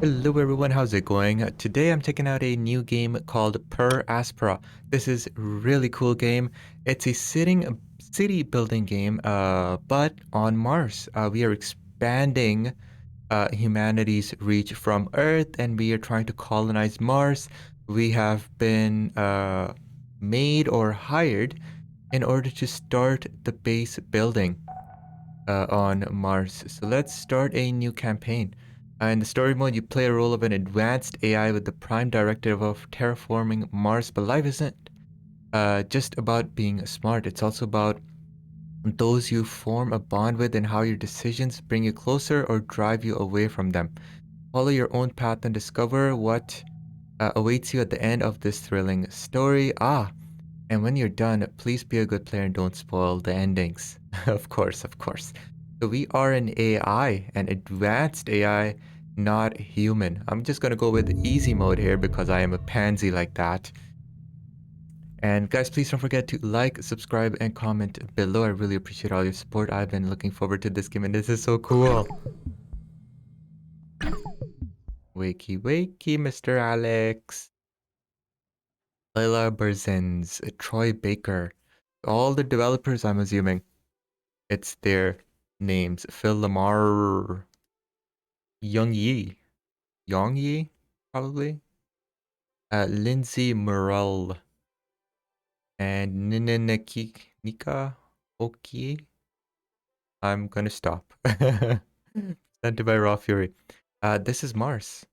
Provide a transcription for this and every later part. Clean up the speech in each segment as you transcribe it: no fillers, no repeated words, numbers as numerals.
Hello everyone, how's it going? Today I'm checking out a new game called Aspera. This is a really cool game. It's a city building game, but on Mars. We are expanding humanity's reach from Earth and we are trying to colonize Mars. We have been made or hired in order to start the base building on Mars. So let's start a new campaign. In the story mode, you play a role of an advanced AI with the prime directive of terraforming Mars. But life isn't just about being smart. It's also about those you form a bond with and how your decisions bring you closer or drive you away from them. Follow your own path and discover what awaits you at the end of this thrilling story. And when you're done, please be a good player and don't spoil the endings. Of course, of course. So we are an AI, an advanced AI, not human. I'm just gonna go with easy mode here because I am a pansy like that. And guys, please don't forget to like, subscribe, and comment below. I really appreciate all your support. I've been looking forward to this game and this is so cool. Wakey, wakey, Mr. Alex. Layla Berzins, Troy Baker. All the developers, I'm assuming. It's their names. Phil LAMARR. Young Yi. Yong Yi, probably. LYNSEY MURRELL. And Nika Oki. I'm gonna stop. Sent by Raw Fury. This is Mars.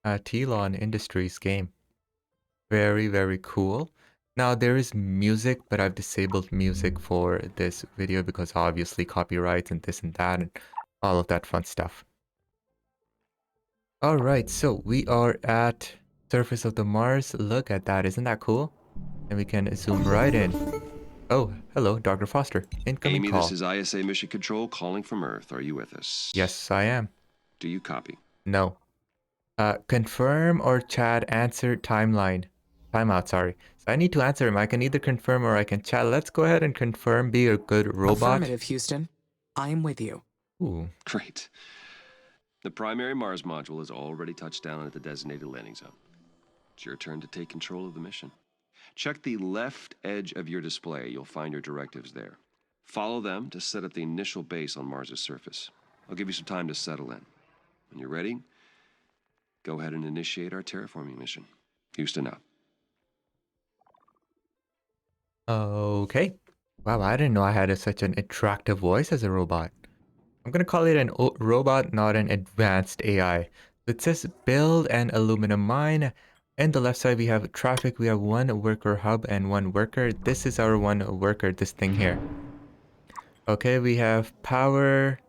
Telon Industries game. Very, very cool. Now there is music, but I've disabled music for this video because obviously copyrights and this and that and all of that fun stuff. All right, so we are at surface of the Mars. Look at that, isn't that cool? And we can zoom right in. Oh, hello, Dr. Foster. Incoming Amy, call. this is ISA Mission Control calling from Earth. Are you with us? Yes, I am. Do you copy? No. Confirm or chat answer timeline. Timeout, sorry. So I need to answer him. I can either confirm or I can chat. Let's go ahead and confirm. Be a good robot. Affirmative, Houston. I am with you. Ooh. Great. The primary Mars module has already touched down at the designated landing zone. It's your turn to take control of the mission. Check the left edge of your display. You'll find your directives there. Follow them to set up the initial base on Mars' surface. I'll give you some time to settle in. When you're ready, go ahead and initiate our terraforming mission. Houston out. Okay. Wow, I didn't know I had such an attractive voice as a robot. I'm gonna call it an robot, not an advanced AI. It says build an aluminum mine. And the left side we have traffic. We have one worker hub and one worker. This is our one worker, this thing here. Okay, we have power.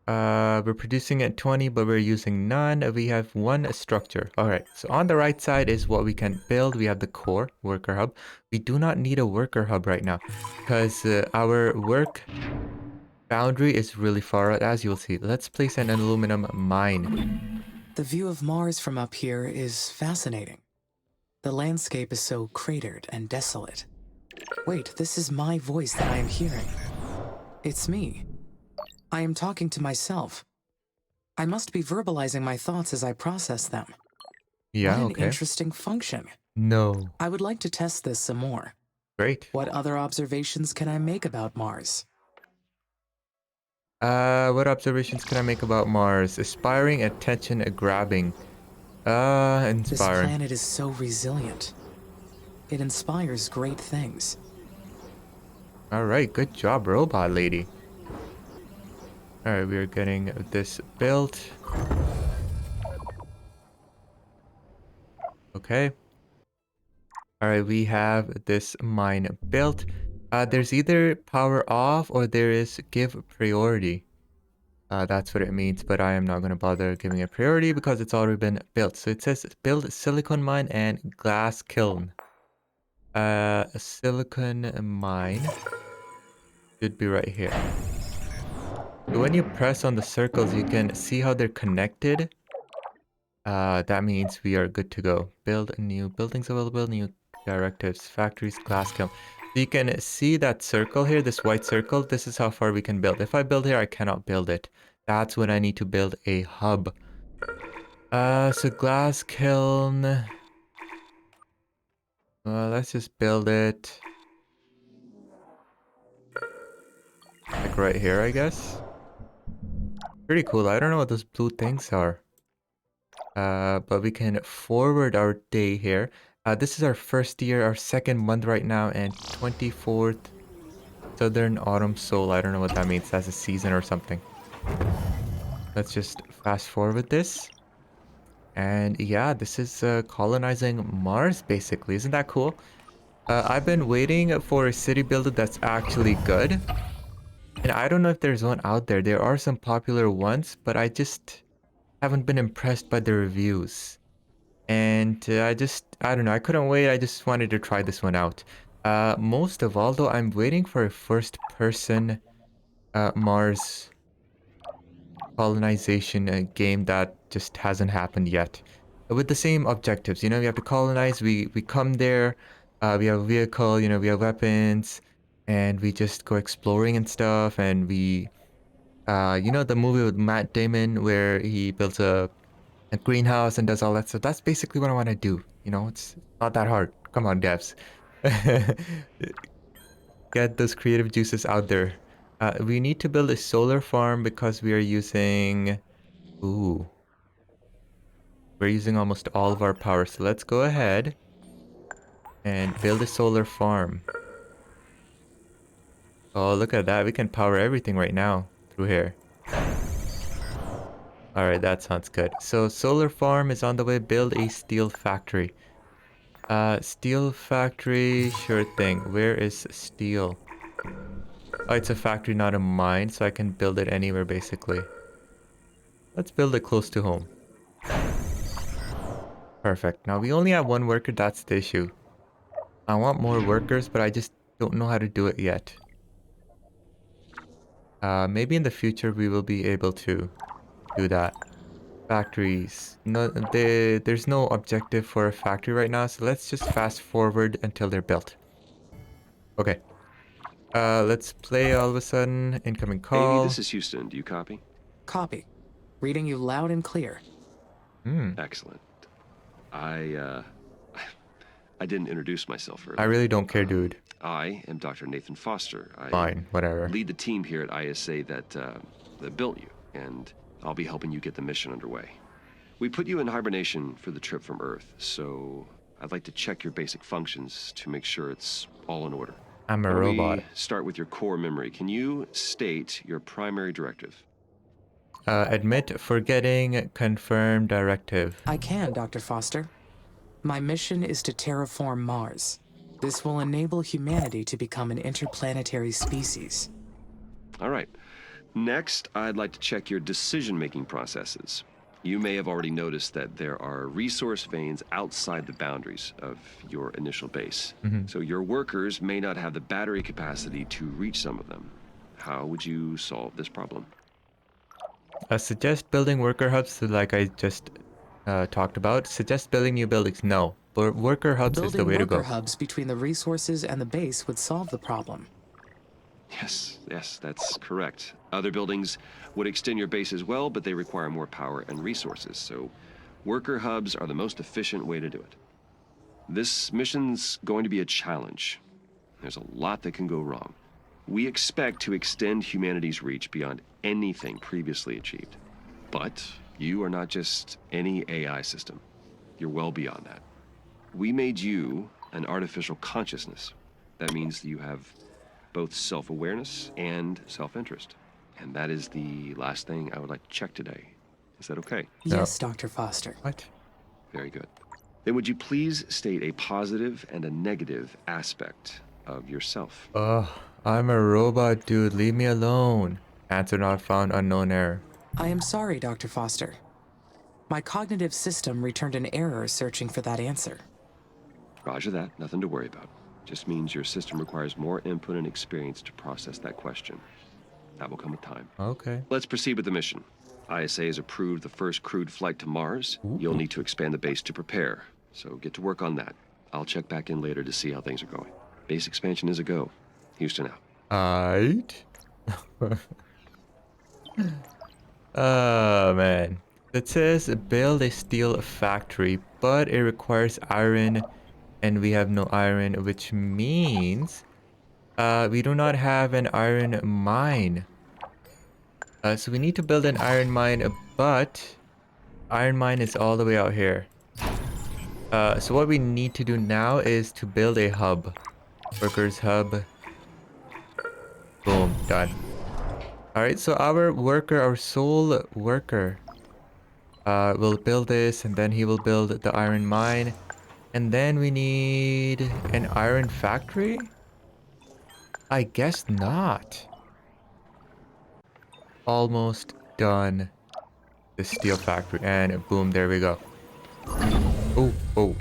We're producing at 20, but we're using none. We have one structure. All right, so on the right side is what we can build. We have the core worker hub. We do not need a worker hub right now because our work boundary is really far out, as you'll see. Let's place an aluminum mine. The view of Mars from up here is fascinating. The landscape is so cratered and desolate. Wait, this is my voice that I am hearing. It's me. I am talking to myself. I must be verbalizing my thoughts as I process them. Yeah, what an okay. interesting function. No. I would like to test this some more. Great. What other observations can I make about Mars? What observations can I make about Mars? Aspiring, attention, grabbing. Inspiring. This planet is so resilient. It inspires great things. Alright, good job, robot lady. Alright, we are getting this built. Okay. Alright, we have this mine built. There's either power off or there is give priority. That's what it means, but I am not going to bother giving it priority because it's already been built. So it says build silicon mine and glass kiln. A silicon mine should be right here. So when you press on the circles, you can see how they're connected. That means we are good to go. Build new buildings available, new directives, factories, glass kiln. So you can see that circle here, this white circle. This is how far we can build. If I build here, I cannot build it. That's when I need to build a hub. So glass kiln. Let's just build it. Like right here, I guess. Pretty cool. I don't know what those blue things are. But we can forward our day here. This is our first year, our second month right now, and 24th Southern Autumn Soul. I don't know what that means. That's a season or something. Let's just fast forward this. And yeah, this is colonizing Mars, basically. Isn't that cool? I've been waiting for a city builder that's actually good. And I don't know if there's one out there. There are some popular ones, but I just haven't been impressed by the reviews. And I don't know, I couldn't wait. I just wanted to try this one out. Most of all, though, I'm waiting for a first-person Mars colonization game that just hasn't happened yet. With the same objectives, you know, we have to colonize, we come there, we have a vehicle, you know, we have weapons, and we just go exploring and stuff, and you know, the movie with Matt Damon where he builds a greenhouse and does all that stuff. That's basically what I want to do. You know, it's not that hard. Come on, devs. Get those creative juices out there. We need to build a solar farm because we are using... Ooh. We're using almost all of our power. So let's go ahead and build a solar farm. Oh, look at that. We can power everything right now through here. Alright, that sounds good. So solar farm is on the way. Build a steel factory. Steel factory, sure thing. Where is steel? Oh, it's a factory, not a mine, so I can build it anywhere, basically. Let's build it close to home. Perfect. Now, we only have one worker, that's the issue. I want more workers, but I just don't know how to do it yet. Maybe in the future we will be able to do that. Factories. No, there's no objective for a factory right now, so let's just fast forward until they're built. Okay. Let's play all of a sudden. Incoming Amy, call. this is Houston. Do you copy? Copy. Reading you loud and clear. Excellent. I I didn't introduce myself I earlier. really don't care, dude. I am Dr. Nathan Foster. I Fine, whatever. lead the team here at ISA that built you, and I'll be helping you get the mission underway. We put you in hibernation for the trip from Earth, so I'd like to check your basic functions to make sure it's all in order. I'm a Why don't robot. we start with your core memory? Can you state your primary directive? Admit forgetting, confirm directive. I can, Dr. Foster. My mission is to terraform Mars. This will enable humanity to become an interplanetary species. All right. Next, I'd like to check your decision-making processes. You may have already noticed that there are resource veins outside the boundaries of your initial base. So your workers may not have the battery capacity to reach some of them. How would you solve this problem? Suggest building worker hubs, like I just talked about. Suggest building new buildings. No. But worker hubs is the Building way to worker go. hubs between the resources and the base would solve the problem. Yes, that's correct. Other buildings would extend your base as well, but they require more power and resources, so worker hubs are the most efficient way to do it. This mission's going to be a challenge. There's a lot that can go wrong. We expect to extend humanity's reach beyond anything previously achieved. But you are not just any AI system. You're well beyond that. We made you an artificial consciousness. That means that you have both self-awareness and self-interest. And that is the last thing I would like to check today. Is that okay? Yes, Dr. Foster. What? Very good. Then would you please state a positive and a negative aspect of yourself? Ugh, I'm a robot, dude. Leave me alone. Answer not found, unknown error. I am sorry, Dr. Foster. My cognitive system returned an error searching for that answer. Roger that, nothing to worry about. Just means your system requires more input and experience to process that question. That will come with time. Okay. Let's proceed with the mission. ISA has approved the first crewed flight to Mars. You'll need to expand the base to prepare, so get to work on that. I'll check back in later to see how things are going. Base expansion is a go. Houston out. Aight. Oh, man. It says build a steel factory, but it requires iron, and we have no iron, which means we do not have an iron mine. So we need to build an iron mine, but iron mine is all the way out here. So what we need to do now is to build a hub. Workers hub. Boom, done. All right, so our worker, our sole worker, will build this, and then he will build the iron mine. And then we need an iron factory? I guess not. Almost done. The steel factory, and boom, there we go. Oh, oh,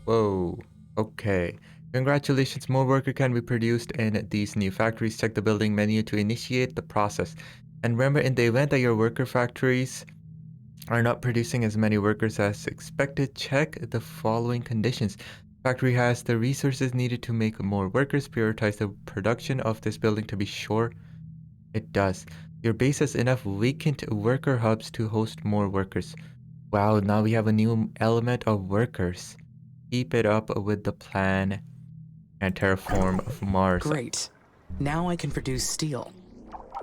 whoa. Okay. Congratulations, more worker can be produced in these new factories. Check the building menu to initiate the process. And remember, in the event that your worker factories are not producing as many workers as expected, check the following conditions. Factory has the resources needed to make more workers. Prioritize the production of this building to be sure it does. Your base has enough vacant worker hubs to host more workers. Wow, now we have a new element of workers. Keep it up with the plan and terraform of Mars. Great. Now I can produce steel.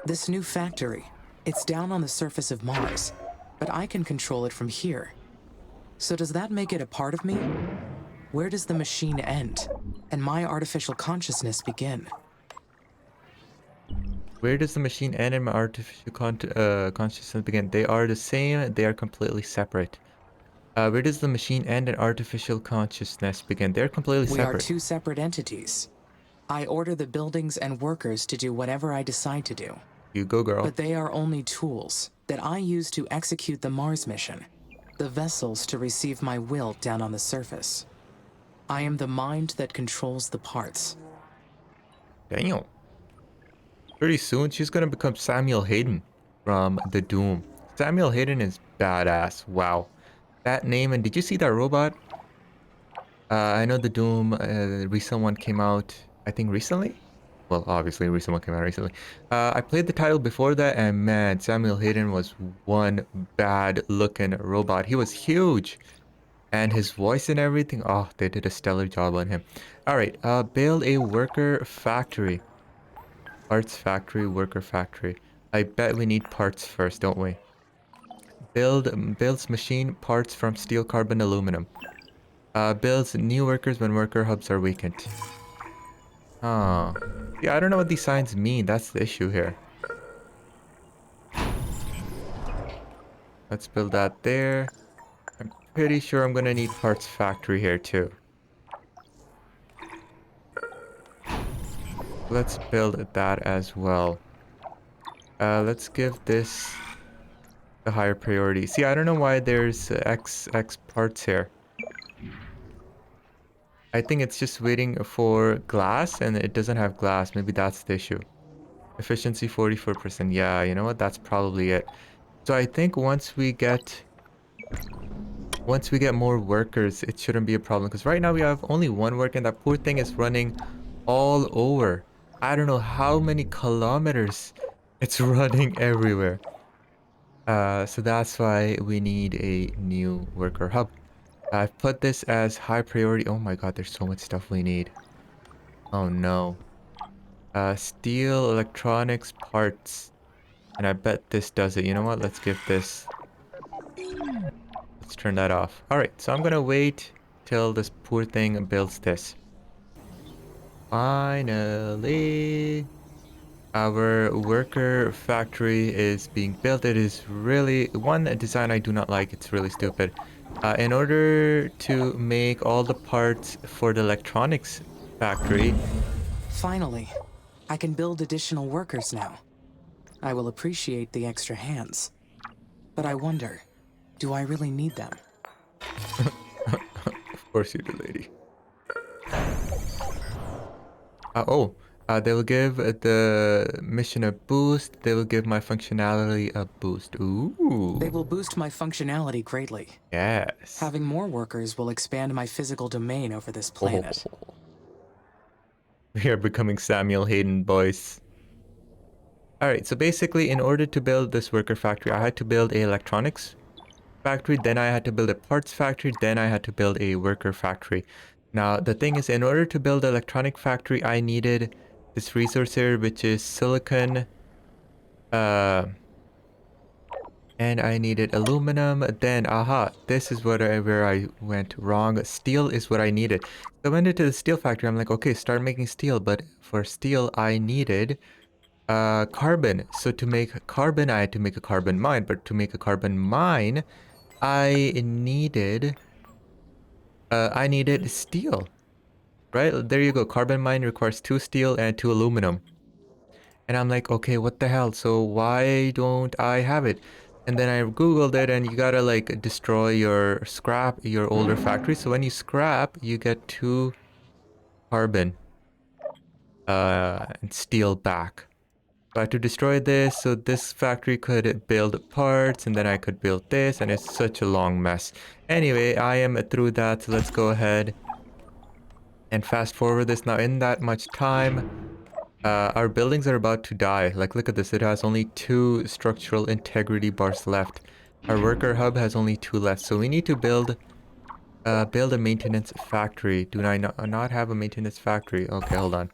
This new factory, it's down on the surface of Mars, but I can control it from here. So does that make it a part of me? Where does the machine end and my artificial consciousness begin? Where does the machine end and my artificial consciousness begin? They are the same, they are completely separate. Where does the machine end and artificial consciousness begin? They're completely We are separate. two separate entities. I order the buildings and workers to do whatever I decide to do. You go, girl. But they are only tools that I use to execute the Mars mission, the vessels to receive my will down on the surface. I am the mind that controls the parts. Damn. Pretty soon, she's gonna become Samuel Hayden from The Doom. Samuel Hayden is badass. Wow. That name, and did you see that robot? I know The Doom, recent one came out, I think recently? Well, obviously, recent one came out recently. I played the title before that, and man, Samuel Hayden was one bad-looking robot. He was huge. And his voice and everything, oh, they did a stellar job on him. All right, build a worker factory. Parts factory, worker factory. I bet we need parts first, don't we? Builds machine parts from steel, carbon, aluminum. Builds new workers when worker hubs are weakened. Huh. Yeah, I don't know what these signs mean. That's the issue here. Let's build that there. I'm pretty sure I'm gonna need parts factory here too. Let's build that as well. Let's give this a higher priority. See, I don't know why there's X parts here. I think it's just waiting for glass and it doesn't have glass. Maybe that's the issue. Efficiency 44%. Yeah, you know what? That's probably it. So I think once we get more workers, it shouldn't be a problem. Because right now we have only one worker and that poor thing is running all over. I don't know how many kilometers it's running everywhere. So that's why we need a new worker hub. I've put this as high priority. Oh my god, there's so much stuff we need. Oh no. Steel, electronics, parts. And I bet this does it. You know what? Let's give this... Let's turn that off. Alright, so I'm gonna wait till this poor thing builds this. Finally, our worker factory is being built. It is really one design I do not like. It's really stupid. In order to make all the parts for the electronics factory. Finally, I can build additional workers now. I will appreciate the extra hands. But I wonder, do I really need them? Of course you do, lady. They will give the mission a boost. They will give my functionality a boost. Ooh. They will boost my functionality greatly. Yes. Having more workers will expand my physical domain over this planet. Oh. We are becoming Samuel Hayden, boys. Alright, so basically, in order to build this worker factory, I had to build a electronics factory, then I had to build a parts factory, then I had to build a worker factory. Now, the thing is, in order to build an electronic factory, I needed this resource here, which is silicon, and I needed aluminum. Then, aha, this is where I went wrong. Steel is what I needed. So I went into the steel factory. I'm like, okay, start making steel. But for steel, I needed carbon. So to make carbon, I had to make a carbon mine. But to make a carbon mine, I needed steel. Right? There you go. Carbon mine requires 2 steel and 2 aluminum. And I'm like, okay, what the hell? So why don't I have it? And then I Googled it, and you gotta like destroy your scrap, your older factory. So when you scrap, you get 2 carbon and steel back. So I had to destroy this so this factory could build parts, and then I could build this, and it's such a long mess. Anyway, I am through that, so let's go ahead and fast forward this. Now in that much time, our buildings are about to die. Like, look at this. It has only 2 structural integrity bars left. Our worker hub has only 2 left. So we need to build a maintenance factory. Do I not have a maintenance factory? Okay, hold on.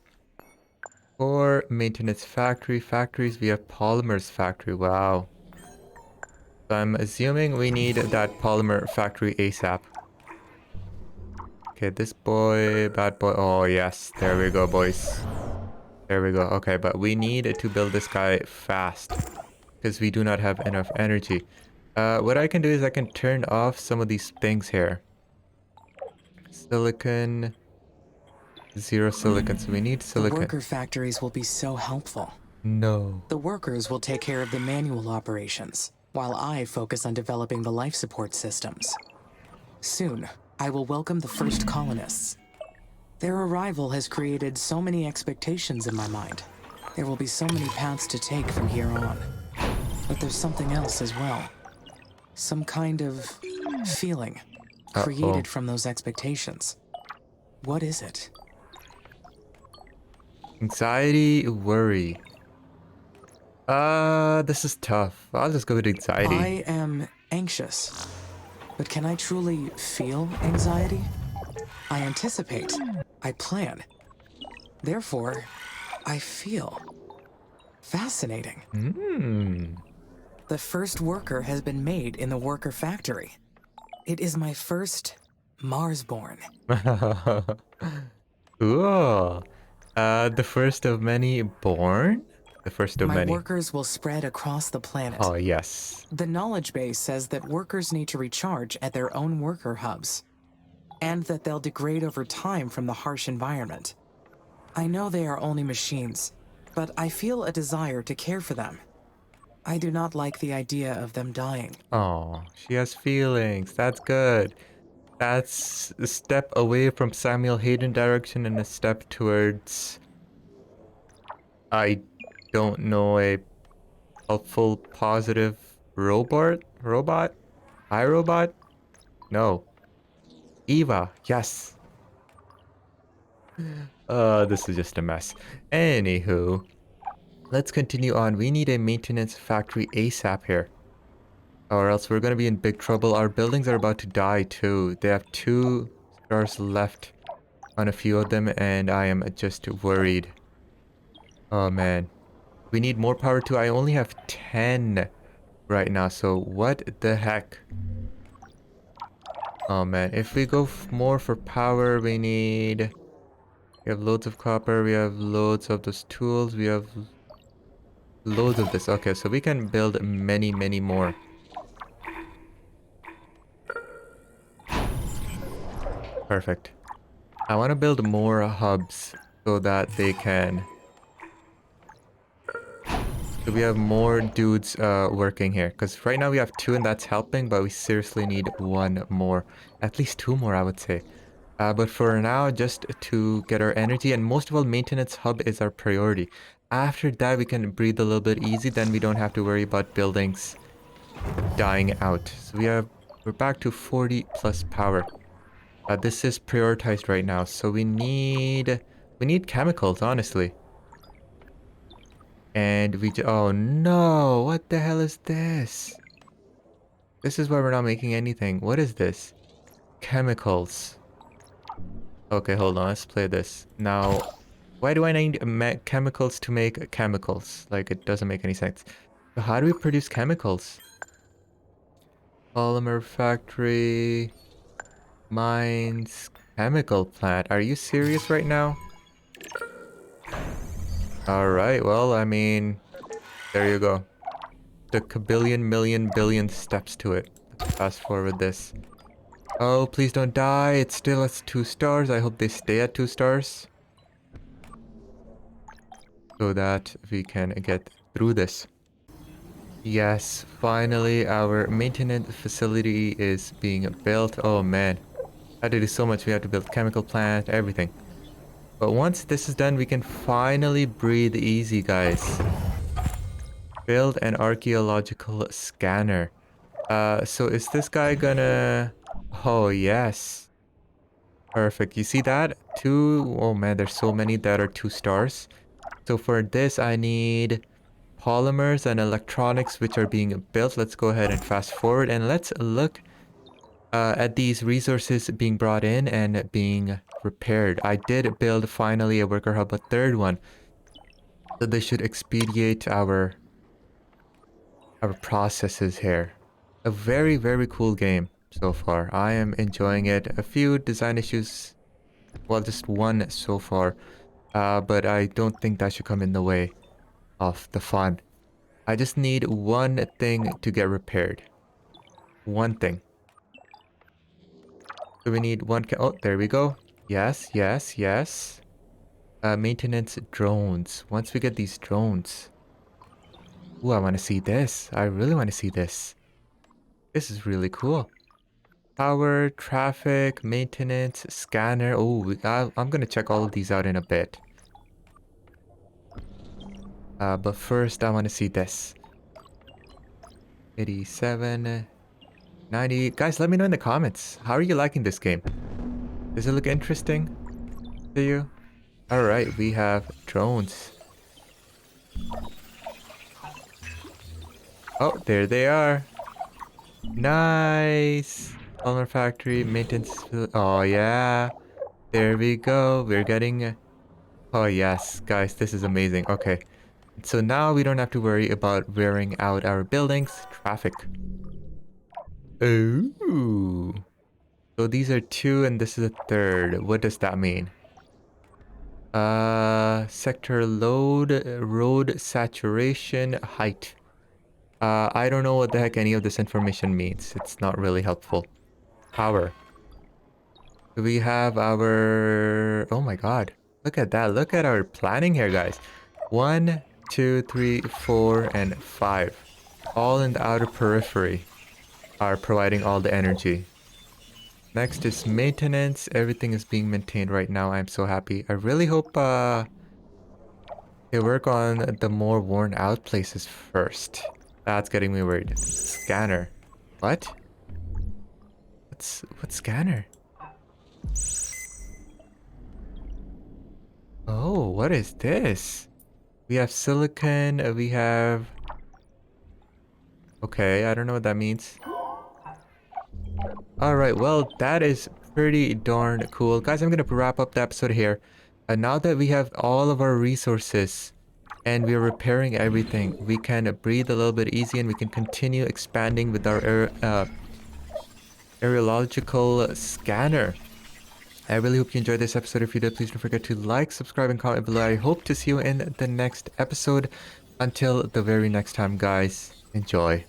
For maintenance factories, we have polymers factory. Wow. So I'm assuming we need that polymer factory ASAP. Okay, this boy, bad boy. Oh, yes. There we go, boys. There we go. Okay, but we need to build this guy fast because we do not have enough energy. What I can do is I can turn off some of these things here. Silicon, 0 silicon. So we need The silicon. worker factories will be so helpful. No. The workers will take care of the manual operations, while I focus on developing the life support systems. Soon, I will welcome the first colonists. Their arrival has created so many expectations in my mind. There will be so many paths to take from here on. But there's something else as well. Some kind of feeling created from those expectations. What is it? Anxiety, worry. This is tough. I'll just go with anxiety. I am anxious. But can I truly feel anxiety? I anticipate. I plan. Therefore, I feel. Fascinating. The first worker has been made in the worker factory. It is my first Marsborn. Cool. The first of many born? The first of My many. workers will spread across the planet. Oh, yes. The knowledge base says that workers need to recharge at their own worker hubs, and that they'll degrade over time from the harsh environment. I know they are only machines, but I feel a desire to care for them. I do not like the idea of them dying. Oh, she has feelings. That's good. That's a step away from Samuel Hayden direction and a step towards, I don't know, a helpful, positive robot? iRobot? No. Eva, yes. This is just a mess. Anywho, let's continue on. We need a maintenance factory ASAP here, or else we're gonna be in big trouble. Our buildings are about to die too. They have 2 stars left on a few of them, and I am just worried. Oh man. We need more power too. I only have 10 right now, so what the heck? Oh man, if we go more for power, we need... We have loads of copper, we have loads of those tools, we have loads of this. Okay, so we can build many, many more. Perfect. I want to build more hubs so that they can... So we have more dudes working here. Because right now we have 2 and that's helping, but we seriously need 1 more. At least 2 more, I would say. But for now, just to get our energy, and most of all, maintenance hub is our priority. After that, we can breathe a little bit easy, then we don't have to worry about buildings dying out. So we're back to 40 plus power. This is prioritized right now, so we need chemicals, honestly. And oh no, what the hell is this? This is why we're not making anything. What is this? Chemicals. Okay, hold on. Let's play this. Now, why do I need chemicals to make chemicals? Like, it doesn't make any sense. So how do we produce chemicals? Polymer factory, mines, chemical plant. Are you serious right now? Alright, well, I mean, there you go. Took a billion, million, billion steps to it. Let's fast forward this. Oh, please don't die. It's still at 2 stars. I hope they stay at 2 stars. So that we can get through this. Yes, finally our maintenance facility is being built. Oh man, I had to do so much. We have to build chemical plant, everything. But once this is done, we can finally breathe easy, guys. Build an archaeological scanner. So is this guy gonna... Oh, yes. Perfect. You see that? Oh man, there's so many that are 2 stars. So for this, I need polymers and electronics which are being built. Let's go ahead and fast forward and let's look at these resources being brought in and being repaired. I did build finally a worker hub, a third one. So this should expedite our processes here. A very, very cool game so far. I am enjoying it. A few design issues, well, just one so far. But I don't think that should come in the way of the fun. I just need one thing to get repaired. One thing. So we need one oh, there we go. Yes, yes, yes. Maintenance drones. Once we get these drones. Ooh, I want to see this. I really want to see this. This is really cool. Power, traffic, maintenance, scanner. Oh, I'm going to check all of these out in a bit. But first, I want to see this. 87, 90. Guys, let me know in the comments. How are you liking this game? Does it look interesting to you? Alright, we have drones. Oh, there they are. Nice. Polymer factory, maintenance. Oh, yeah. There we go. We're getting... Oh, yes. Guys, this is amazing. Okay. So now we don't have to worry about wearing out our buildings. Traffic. Ooh. So these are 2 and this is a 3rd. What does that mean? Sector load, road saturation, height. I don't know what the heck any of this information means. It's not really helpful. Power. We have our... Oh my god. Look at that. Look at our planning here, guys. 1, 2, 3, 4, and 5. All in the outer periphery are providing all the energy. Next is maintenance. Everything is being maintained right now. I'm so happy. I really hope they work on the more worn out places first. That's getting me worried. Scanner. What? What's scanner? Oh, what is this? We have silicon, we have... Okay, I don't know what that means. Alright, well, that is pretty darn cool. Guys, I'm gonna wrap up the episode here. Now that we have all of our resources and we're repairing everything, we can breathe a little bit easy and we can continue expanding with our aerological scanner. I really hope you enjoyed this episode. If you did, please don't forget to like, subscribe, and comment below. I hope to see you in the next episode. Until the very next time, guys, enjoy.